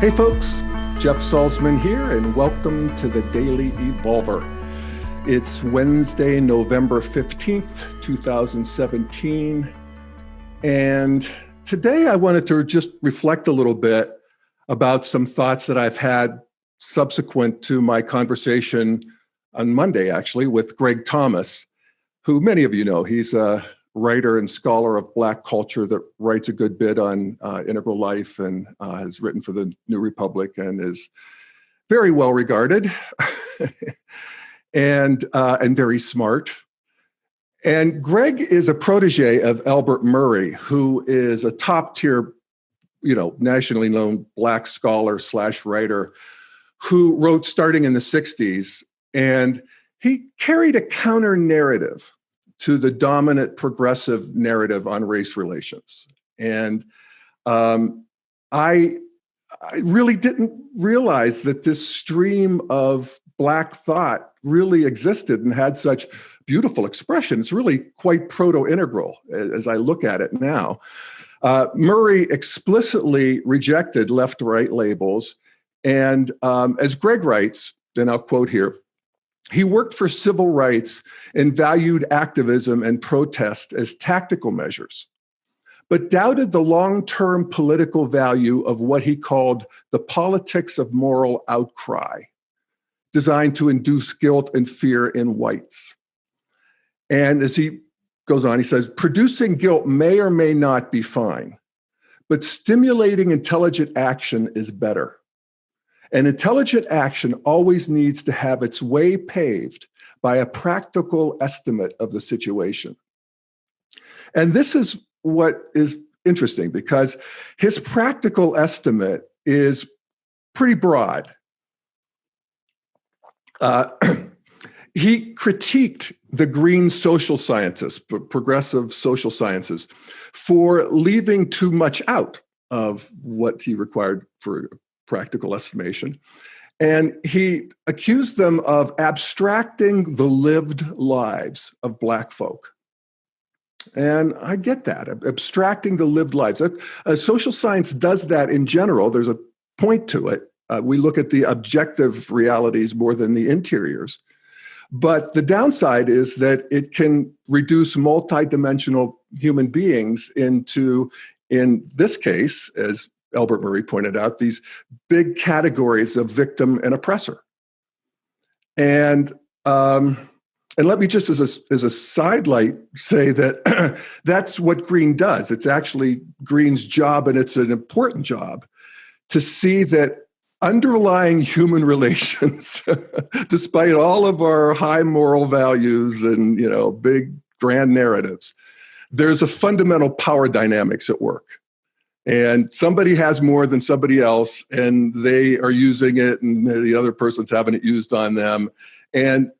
Hey folks, Jeff Salzman here, and welcome to the Daily Evolver. It's Wednesday, November 15th, 2017, and today I wanted to just reflect a little bit about some thoughts that I've had subsequent to my conversation on Monday, actually, with Greg Thomas, who many of you know. He's a writer and scholar of Black culture that writes a good bit on integral life and has written for the New Republic and is very well regarded and very smart. And Greg is a protege of Albert Murray, who is a top tier, nationally known Black scholar / writer who wrote starting in the 60s. And he carried a counter narrative to the dominant progressive narrative on race relations. And I really didn't realize that this stream of Black thought really existed and had such beautiful expression. It's really quite proto-integral as I look at it now. Murray explicitly rejected left-right labels. And as Greg writes, and I'll quote here, he worked for civil rights and valued activism and protest as tactical measures, but doubted the long-term political value of what he called the politics of moral outcry, designed to induce guilt and fear in whites. And as he goes on, he says, producing guilt may or may not be fine, but stimulating intelligent action is better. And intelligent action always needs to have its way paved by a practical estimate of the situation. And this is what is interesting, because his practical estimate is pretty broad. He critiqued the green social scientists, progressive social sciences, for leaving too much out of what he required for practical estimation. And he accused them of abstracting the lived lives of Black folk. And I get that, abstracting the lived lives. Social science does that in general. There's a point to it. We look at the objective realities more than the interiors. But the downside is that it can reduce multidimensional human beings into, in this case, as Albert Murray pointed out, these big categories of victim and oppressor. And let me just as a sidelight say that that's what Green does. It's actually Green's job, and it's an important job, to see that underlying human relations, despite all of our high moral values and big grand narratives, there's a fundamental power dynamics at work. And somebody has more than somebody else, and they are using it, and the other person's having it used on them. And,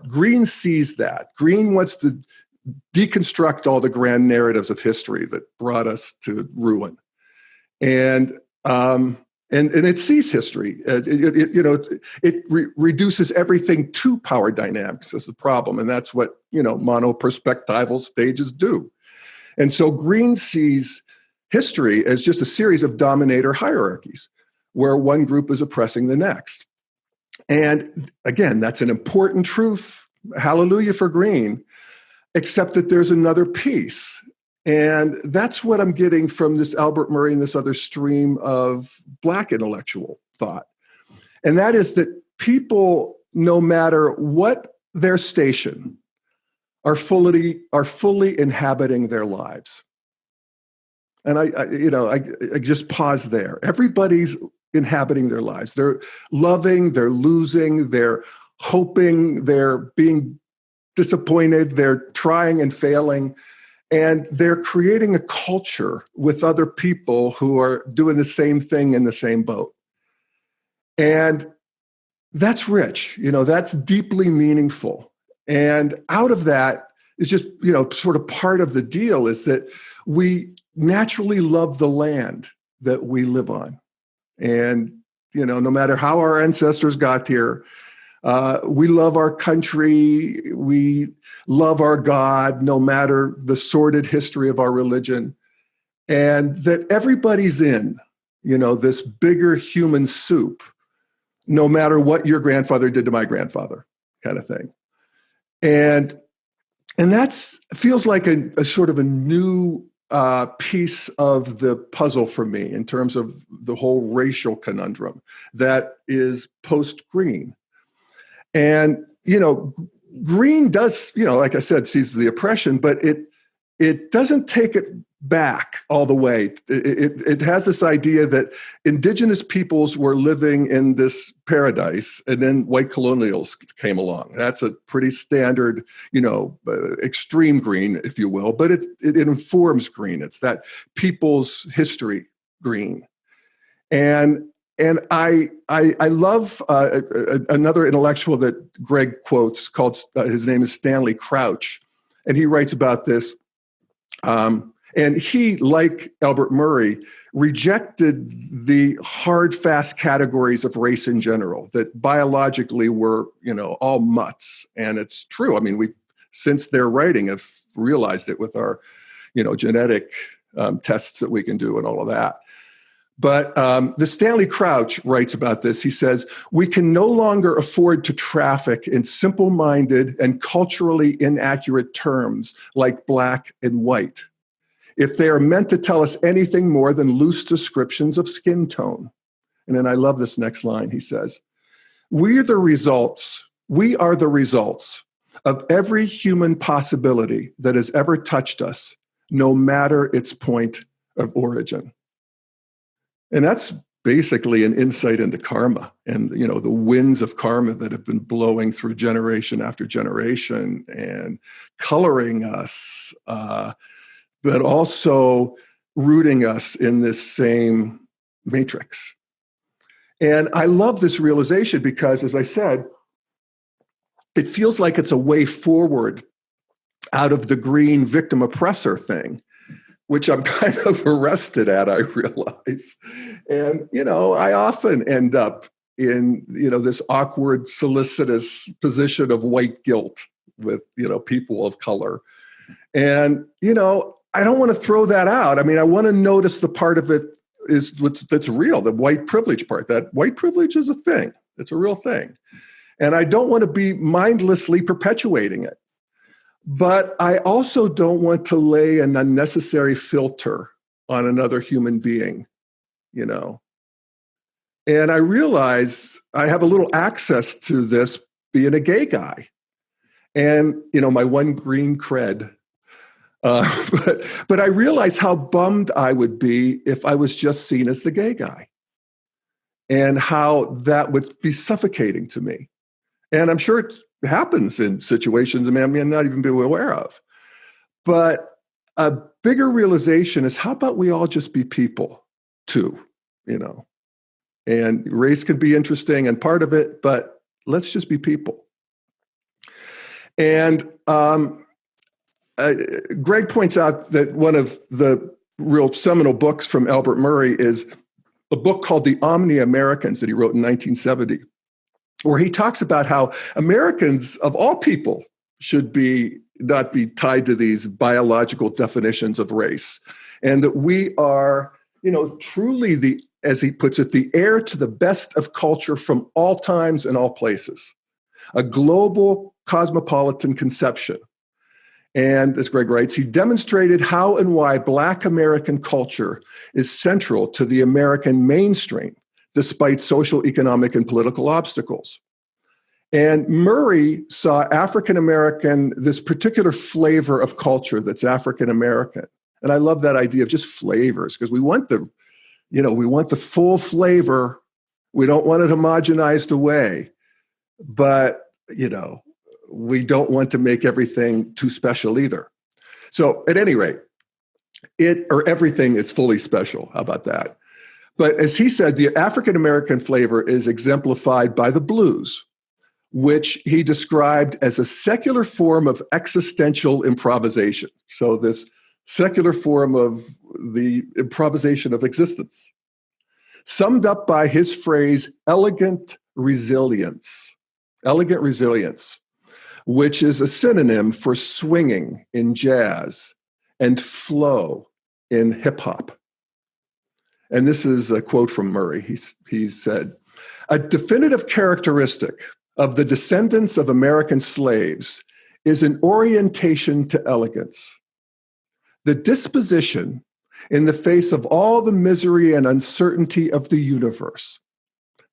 Green sees that. Green wants to deconstruct all the grand narratives of history that brought us to ruin. And it sees history. It reduces everything to power dynamics as the problem. And that's what, monoperspectival stages do. And so Green sees history as just a series of dominator hierarchies where one group is oppressing the next. And again, that's an important truth. Hallelujah for Green, except that there's another piece. And that's what I'm getting from this Albert Murray and this other stream of Black intellectual thought. And that is that people, no matter what their station, are fully inhabiting their lives. And I just pause there. Everybody's inhabiting their lives. They're loving, they're losing, they're hoping, they're being disappointed, they're trying and failing. And they're creating a culture with other people who are doing the same thing in the same boat. And that's rich, that's deeply meaningful. And out of that is just, sort of part of the deal is that we naturally love the land that we live on. And, no matter how our ancestors got here, we love our country, we love our God, no matter the sordid history of our religion, and that everybody's in this bigger human soup, no matter what your grandfather did to my grandfather, kind of thing. And that's feels like a sort of a new piece of the puzzle for me in terms of the whole racial conundrum that is post-green. And, green does, like I said, sees the oppression, but it doesn't take it back all the way. It has this idea that indigenous peoples were living in this paradise, and then white colonials came along. That's a pretty standard, extreme green, if you will, but it informs green. It's that people's history green. And I love another intellectual that Greg quotes called, his name is Stanley Crouch, and he writes about this. And he, like Albert Murray, rejected the hard, fast categories of race in general, that biologically were, all mutts. And it's true. I mean, since their writing, have realized it with our, genetic tests that we can do and all of that. But the Stanley Crouch writes about this. He says, "We can no longer afford to traffic in simple-minded and culturally inaccurate terms like black and white, if they are meant to tell us anything more than loose descriptions of skin tone." And then I love this next line. He says, we are the results of every human possibility that has ever touched us, no matter its point of origin." And that's basically an insight into karma and, the winds of karma that have been blowing through generation after generation and coloring us, but also rooting us in this same matrix. And I love this realization because, as I said, it feels like it's a way forward out of the green victim oppressor thing, which I'm kind of arrested at, I realize. And, I often end up in, this awkward, solicitous position of white guilt with, people of color. And, I don't want to throw that out. I mean, I want to notice the part of it that's real, the white privilege part. That white privilege is a thing. It's a real thing. And I don't want to be mindlessly perpetuating it. But I also don't want to lay an unnecessary filter on another human being, And I realize I have a little access to this being a gay guy. And, my one green cred. But I realize how bummed I would be if I was just seen as the gay guy, and how that would be suffocating to me. And I'm sure it happens in situations I may not even be aware of. But a bigger realization is, how about we all just be people too, And race could be interesting and part of it, but let's just be people. And Greg points out that one of the real seminal books from Albert Murray is a book called The Omni Americans that he wrote in 1970, where he talks about how Americans, of all people, should not be tied to these biological definitions of race, and that we are, truly as he puts it, the heir to the best of culture from all times and all places, a global cosmopolitan conception. And as Greg writes, he demonstrated how and why Black American culture is central to the American mainstream, despite social, economic, and political obstacles. And Murray saw African-American, this particular flavor of culture that's African-American. And I love that idea of just flavors, because we want the full flavor. We don't want it homogenized away. But, we don't want to make everything too special either. So at any rate, everything is fully special. How about that? But as he said, the African-American flavor is exemplified by the blues, which he described as a secular form of existential improvisation. So this secular form of the improvisation of existence, summed up by his phrase, elegant resilience, which is a synonym for swinging in jazz and flow in hip hop. And this is a quote from Murray. He said, "A definitive characteristic of the descendants of American slaves is an orientation to elegance. The disposition in the face of all the misery and uncertainty of the universe.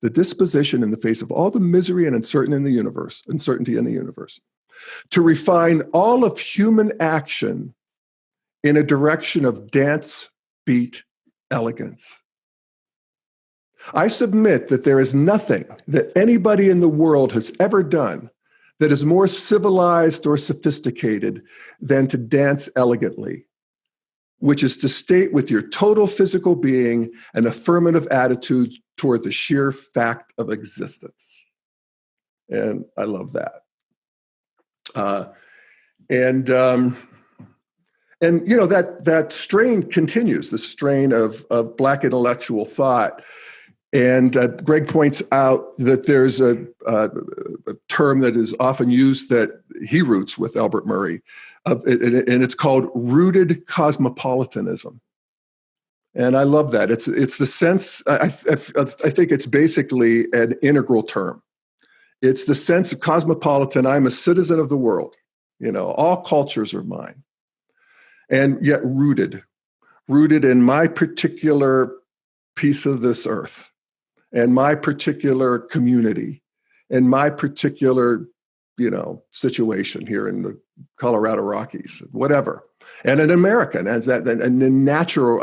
The disposition in the face of all the misery and uncertainty in the universe. To refine all of human action in a direction of dance beat elegance. I submit that there is nothing that anybody in the world has ever done that is more civilized or sophisticated than to dance elegantly, which is to state with your total physical being an affirmative attitude toward the sheer fact of existence." And I love that. And you know, that strain continues, the strain of Black intellectual thought. And Greg points out that there's a term that is often used that he roots with Albert Murray, and it's called rooted cosmopolitanism. And I love that. It's the sense, I think it's basically an integral term. It's the sense of cosmopolitan, I'm a citizen of the world. You know, all cultures are mine. And yet rooted in my particular piece of this earth, and my particular community, and my particular, you know, situation here in the Colorado Rockies, whatever. And an American as that, a national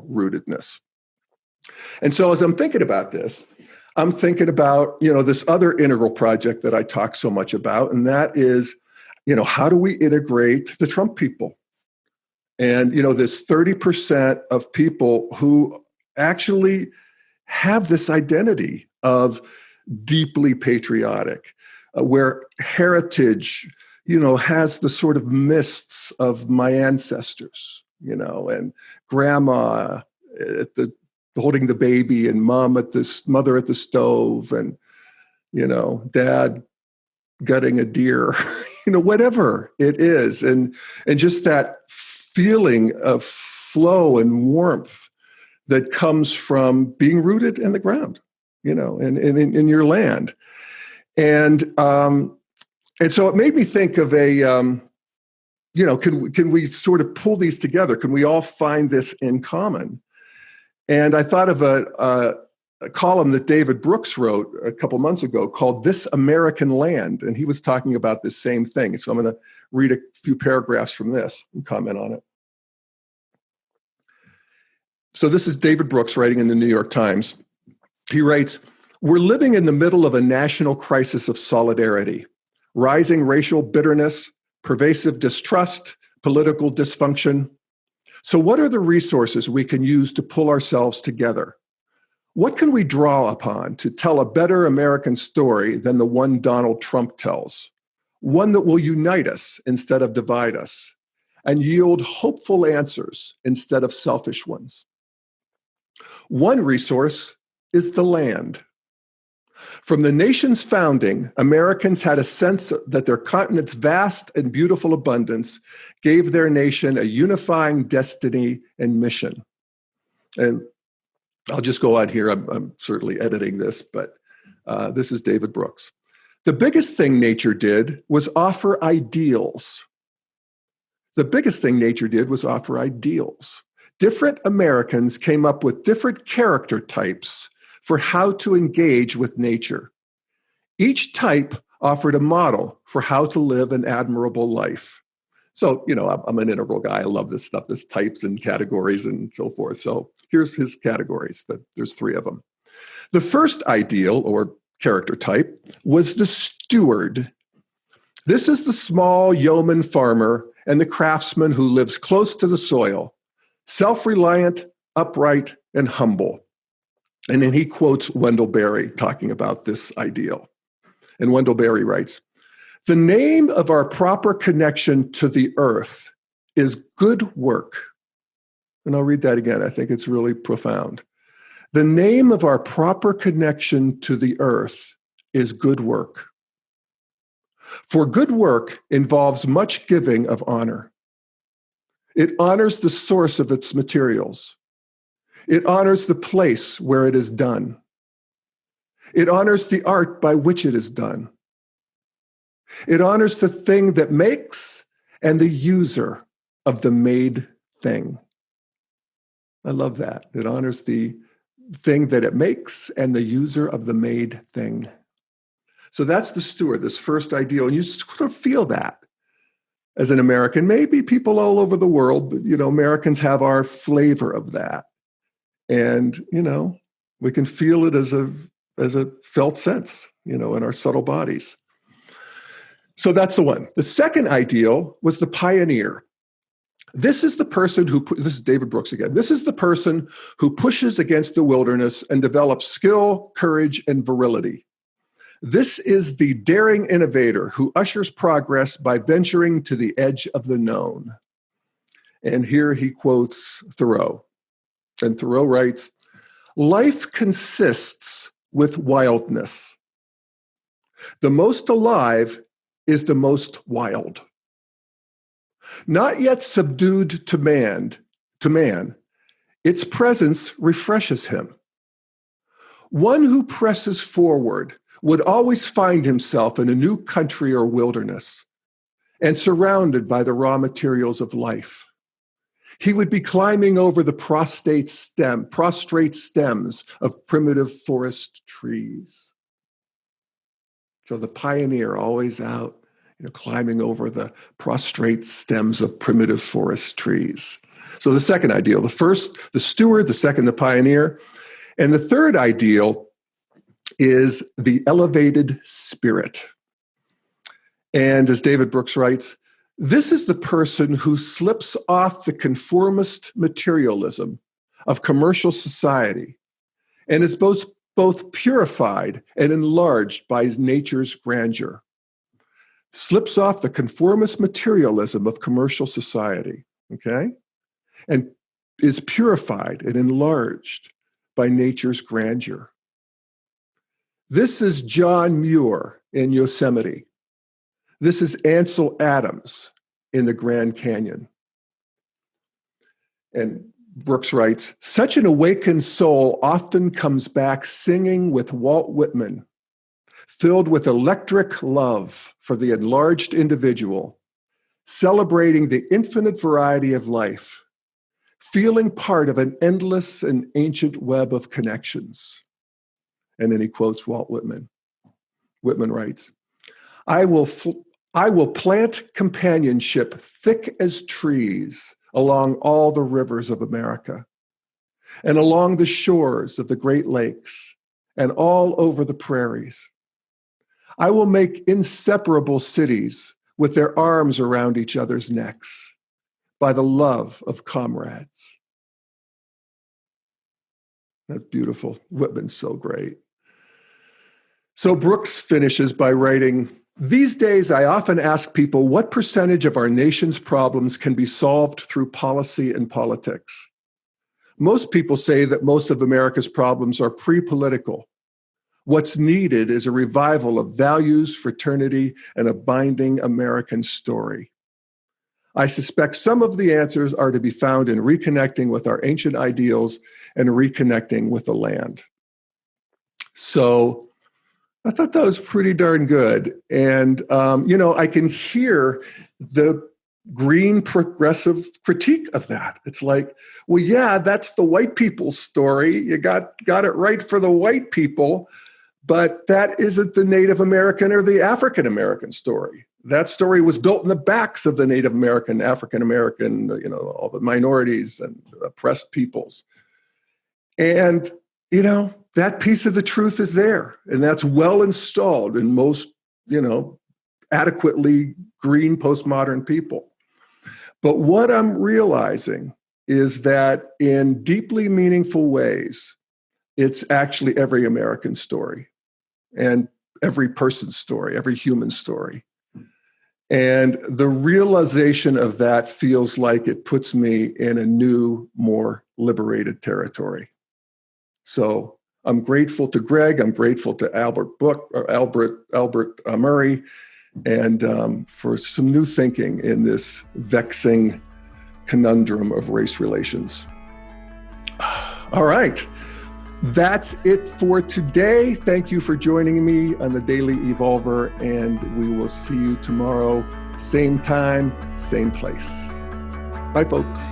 rootedness. And so as I'm thinking about this, I'm thinking about, you know, this other integral project that I talk so much about, and that is, you know, how do we integrate the Trump people? And, you know, this 30% of people who actually have this identity of deeply patriotic, where heritage, you know, has the sort of mists of my ancestors, you know, and grandma at holding the baby, and mother at the stove, and, you know, dad gutting a deer, you know, whatever it is. And just that feeling of flow and warmth that comes from being rooted in the ground, you know, and in your land. And so it made me think of a, you know, can we sort of pull these together? Can we all find this in common? And I thought of a column that David Brooks wrote a couple months ago called "This American Land," and he was talking about this same thing. So I'm going to read a few paragraphs from this and comment on it. So this is David Brooks writing in the New York Times. He writes, "We're living in the middle of a national crisis of solidarity, rising racial bitterness, pervasive distrust, political dysfunction. So what are the resources we can use to pull ourselves together? What can we draw upon to tell a better American story than the one Donald Trump tells? One that will unite us instead of divide us, and yield hopeful answers instead of selfish ones. One resource is the land. From the nation's founding, Americans had a sense that their continent's vast and beautiful abundance gave their nation a unifying destiny and mission." And I'll just go on here. I'm certainly editing this, but this is David Brooks. "The biggest thing nature did was offer ideals. Different Americans came up with different character types for how to engage with nature. Each type offered a model for how to live an admirable life." So, you know, I'm an integral guy. I love this stuff, this types and categories and so forth. So here's his categories. There's 3 of them. The first ideal or character type was the steward. This is the small yeoman farmer and the craftsman who lives close to the soil, self-reliant, upright, and humble. And then he quotes Wendell Berry talking about this ideal. And Wendell Berry writes, "The name of our proper connection to the earth is good work." And I'll read that again. I think it's really profound. "The name of our proper connection to the earth is good work. For good work involves much giving of honor. It honors the source of its materials. It honors the place where it is done. It honors the art by which it is done. It honors the thing that makes and the user of the made thing. I love that. It honors the thing that it makes and the user of the made thing. So that's the steward, this first ideal. And you sort of feel that as an American. Maybe people all over the world, but, Americans have our flavor of that. And, we can feel it as a felt sense, in our subtle bodies. So that's the one. The second ideal was the pioneer. This is the person this is David Brooks again. This is the person who pushes against the wilderness and develops skill, courage, and virility. This is the daring innovator who ushers progress by venturing to the edge of the known. And here he quotes Thoreau. And Thoreau writes, "Life consists with wildness. The most alive is the most wild. Not yet subdued to man, its presence refreshes him. One who presses forward would always find himself in a new country or wilderness and surrounded by the raw materials of life. He would be climbing over the prostrate stems of primitive forest trees." So the pioneer always out, climbing over the prostrate stems of primitive forest trees. So the second ideal, the first, the steward, the second, the pioneer. And the third ideal is the elevated spirit. And as David Brooks writes, this is the person who slips off the conformist materialism of commercial society and is both purified and enlarged by nature's grandeur. Slips off the conformist materialism of commercial society, okay? And is purified and enlarged by nature's grandeur. This is John Muir in Yosemite. This is Ansel Adams in the Grand Canyon. And Brooks writes, such an awakened soul often comes back singing with Walt Whitman, filled with electric love for the enlarged individual, celebrating the infinite variety of life, feeling part of an endless and ancient web of connections. And then he quotes Walt Whitman. Whitman writes, I will plant companionship thick as trees along all the rivers of America, and along the shores of the Great Lakes, and all over the prairies. I will make inseparable cities with their arms around each other's necks by the love of comrades. That's beautiful. Whitman's so great. So Brooks finishes by writing, these days, I often ask people what percentage of our nation's problems can be solved through policy and politics. Most people say that most of America's problems are pre-political. What's needed is a revival of values, fraternity, and a binding American story. I suspect some of the answers are to be found in reconnecting with our ancient ideals and reconnecting with the land. So I thought that was pretty darn good. And, I can hear the green progressive critique of that. It's like, well, yeah, that's the white people's story. You got it right for the white people, but that isn't the Native American or the African American story. That story was built in the backs of the Native American, African American, all the minorities and oppressed peoples. And, that piece of the truth is there, and that's well installed in most, adequately green postmodern people. But what I'm realizing is that in deeply meaningful ways, it's actually every American story and every person's story, every human story. And the realization of that feels like it puts me in a new, more liberated territory. So I'm grateful to Greg. I'm grateful to Albert Murray, and for some new thinking in this vexing conundrum of race relations. All right. That's it for today. Thank you for joining me on the Daily Evolver, and we will see you tomorrow, same time, same place. Bye, folks.